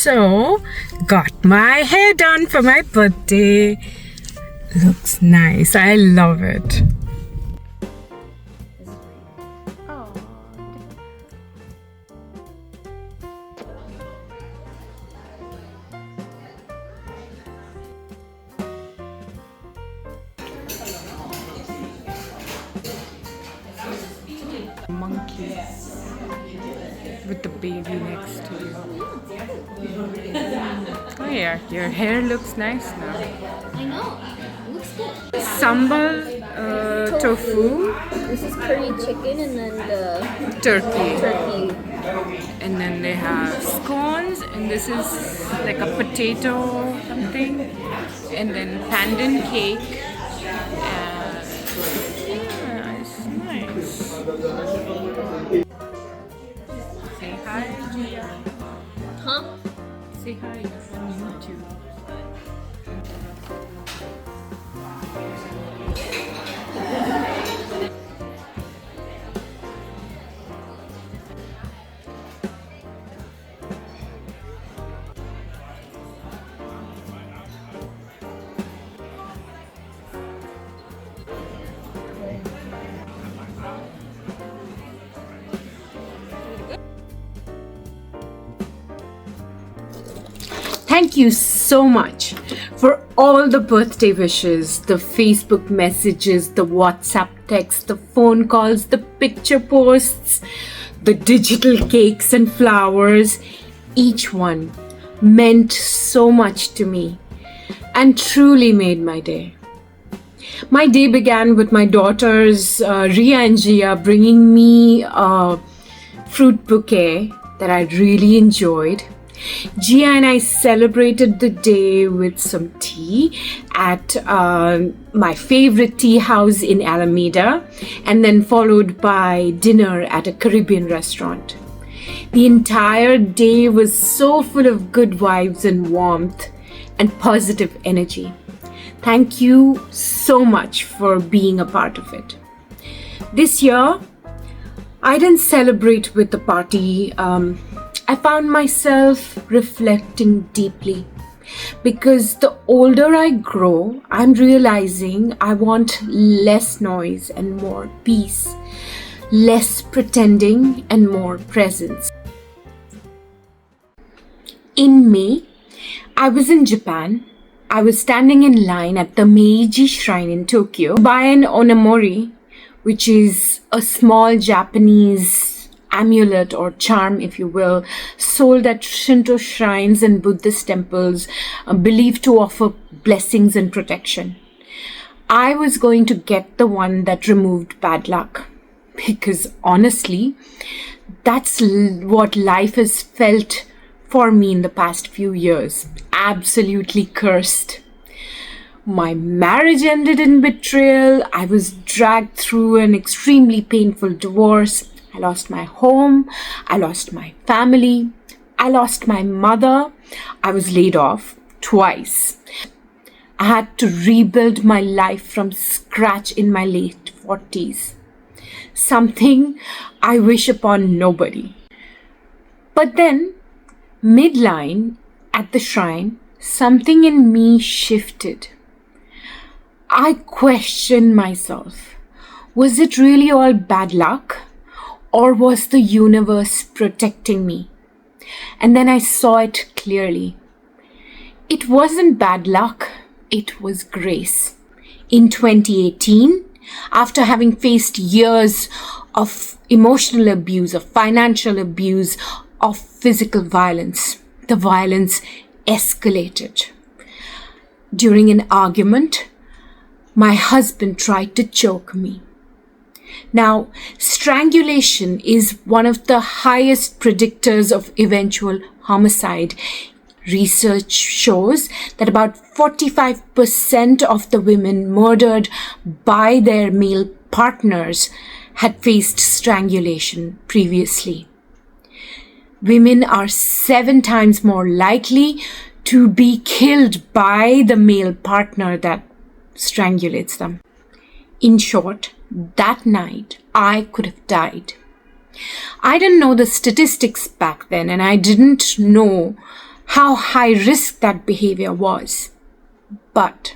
So, got my hair done for my birthday. Looks nice. I love it. Monkey with the baby next to you. Oh yeah, your hair looks nice now. I know. Looks good. Sambal tofu. This is curry chicken and then the Turkey. And then they have scones, and this is like a potato something, and then pandan cake. Yeah, it's nice. Say hi, Gia. Huh? Say hi, you're on YouTube. Thank you so much for all the birthday wishes, the Facebook messages, the WhatsApp texts, the phone calls, the picture posts, the digital cakes and flowers. Each one meant so much to me and truly made my day. My day began with my daughters, Ria and Gia, bringing me a fruit bouquet that I really enjoyed. Gia and I celebrated the day with some tea at my favorite tea house in Alameda, and then followed by dinner at a Caribbean restaurant. The entire day was so full of good vibes and warmth and positive energy. Thank you so much for being a part of it. This year, I didn't celebrate with the party. I found myself reflecting deeply, because the older I grow, I'm realizing I want less noise and more peace, less pretending and more presence. In May, I was in Japan. I was standing in line at the Meiji Shrine in Tokyo to buy an onamori, which is a small Japanese amulet or charm, if you will, sold at Shinto shrines and Buddhist temples, believed to offer blessings and protection. I was going to get the one that removed bad luck, because honestly, that's what life has felt for me in the past few years. Absolutely cursed. My marriage ended in betrayal. I was dragged through an extremely painful divorce. I lost my home, I lost my family, I lost my mother, I was laid off twice. I had to rebuild my life from scratch in my late 40s. Something I wish upon nobody. But then, midline at the shrine, something in me shifted. I questioned myself. Was it really all bad luck? Or was the universe protecting me? And then I saw it clearly. It wasn't bad luck, it was grace. In 2018, after having faced years of emotional abuse, of financial abuse, of physical violence, the violence escalated. During an argument, my husband tried to choke me. Now, strangulation is one of the highest predictors of eventual homicide. Research shows that about 45% of the women murdered by their male partners had faced strangulation previously. Women are 7 times more likely to be killed by the male partner that strangulates them. In short, that night, I could have died. I didn't know the statistics back then, and I didn't know how high risk that behavior was. But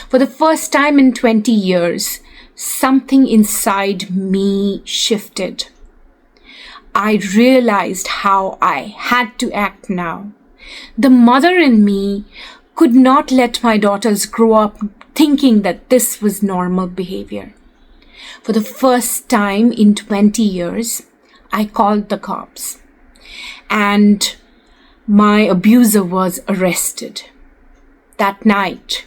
for the first time in 20 years, something inside me shifted. I realized how I had to act now. The mother in me could not let my daughters grow up thinking that this was normal behavior. For the first time in 20 years, I called the cops, and my abuser was arrested. That night,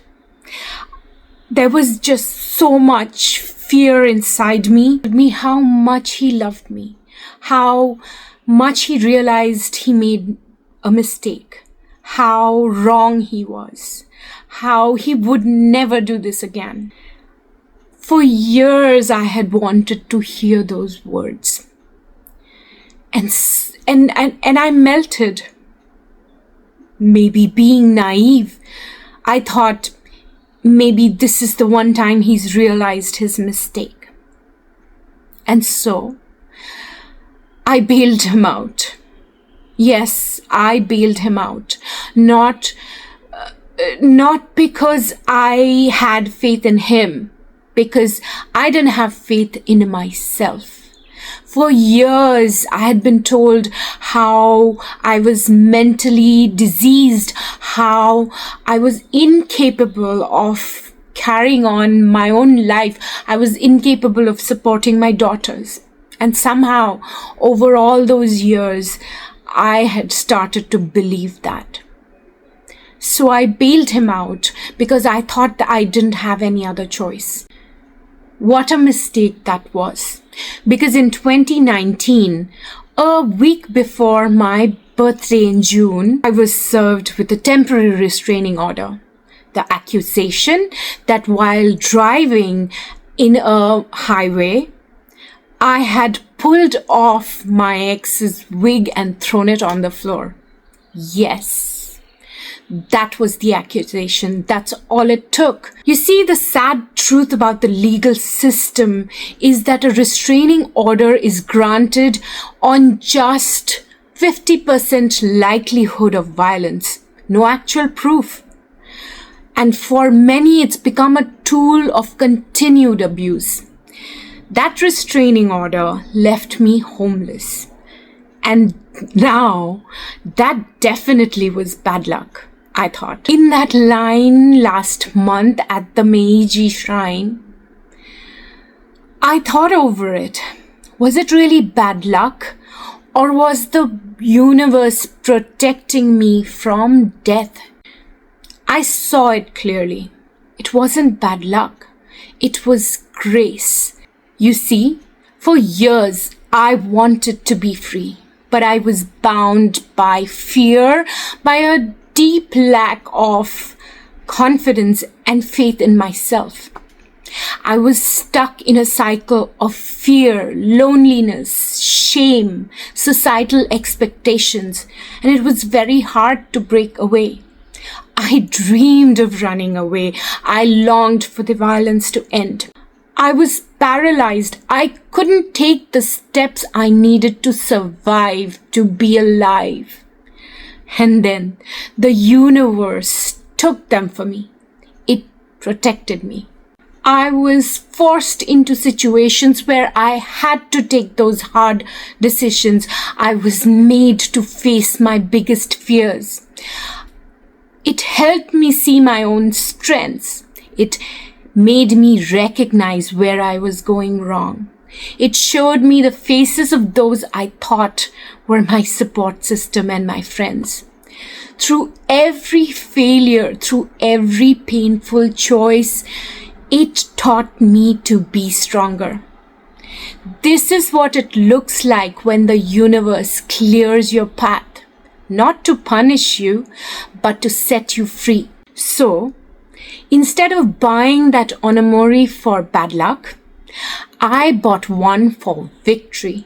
there was just so much fear inside me, how much he loved me, how much he realized he made a mistake, how wrong he was, how he would never do this again. For years, I had wanted to hear those words. And I melted. Maybe being naive, I thought maybe this is the one time he's realized his mistake. And so, I bailed him out. Yes, I bailed him out. Not because I had faith in him, because I didn't have faith in myself. For years, I had been told how I was mentally diseased, how I was incapable of carrying on my own life. I was incapable of supporting my daughters. And somehow, over all those years, I had started to believe that. So I bailed him out because I thought that I didn't have any other choice. What a mistake that was. Because in 2019, a week before my birthday in June, I was served with a temporary restraining order. The accusation that while driving in a highway, I had pulled off my ex's wig and thrown it on the floor. Yes. That was the accusation. That's all it took. You see, the sad truth about the legal system is that a restraining order is granted on just 50% likelihood of violence, no actual proof. And for many, it's become a tool of continued abuse. That restraining order left me homeless. And now, that definitely was bad luck, I thought. In that line last month at the Meiji Shrine, I thought over it. Was it really bad luck? Or was the universe protecting me from death? I saw it clearly. It wasn't bad luck. It was grace. You see, for years, I wanted to be free, but I was bound by fear, by a deep lack of confidence and faith in myself. I was stuck in a cycle of fear, loneliness, shame, societal expectations, and it was very hard to break away. I dreamed of running away. I longed for the violence to end. I was paralyzed. I couldn't take the steps I needed to survive, to be alive. And then the universe took them for me. It protected me. I was forced into situations where I had to take those hard decisions. I was made to face my biggest fears. It helped me see my own strengths. It made me recognize where I was going wrong. It showed me the faces of those I thought were my support system and my friends. Through every failure, through every painful choice, it taught me to be stronger. This is what it looks like when the universe clears your path, not to punish you, but to set you free. So, instead of buying that onamori for bad luck, I bought one for victory.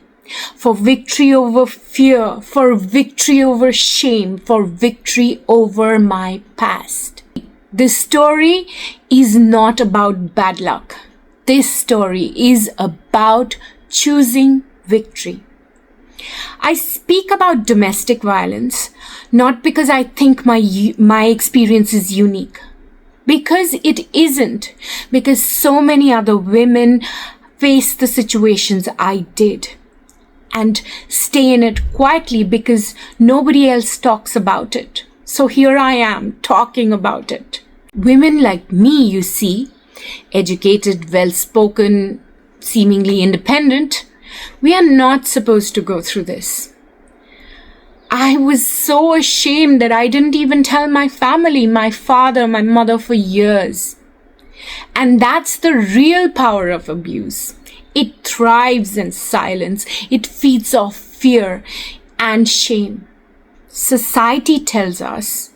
For victory over fear, for victory over shame, for victory over my past. This story is not about bad luck. This story is about choosing victory. I speak about domestic violence not because I think my experience is unique, because it isn't, because so many other women face the situations I did and stay in it quietly because nobody else talks about it. So here I am talking about it. Women like me, you see, educated, well-spoken, seemingly independent, we are not supposed to go through this. I was so ashamed that I didn't even tell my family, my father, my mother for years. And that's the real power of abuse. It thrives in silence. It feeds off fear and shame. Society tells us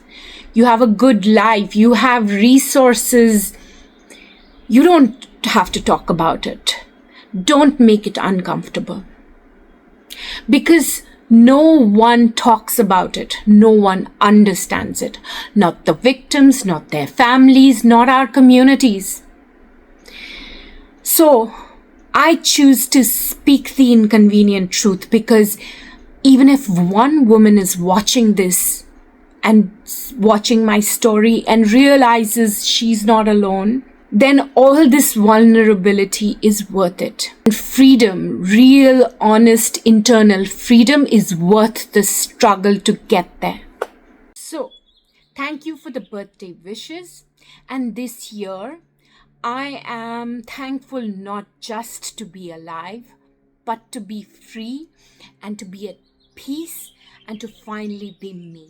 you have a good life, you have resources, you don't have to talk about it. Don't make it uncomfortable. Because no one talks about it. No one understands it. Not the victims, not their families, not our communities. So, I choose to speak the inconvenient truth because even if one woman is watching this and watching my story and realizes she's not alone, then all this vulnerability is worth it. And freedom, real, honest, internal freedom is worth the struggle to get there. So, thank you for the birthday wishes. And this year, I am thankful not just to be alive, but to be free and to be at peace and to finally be me.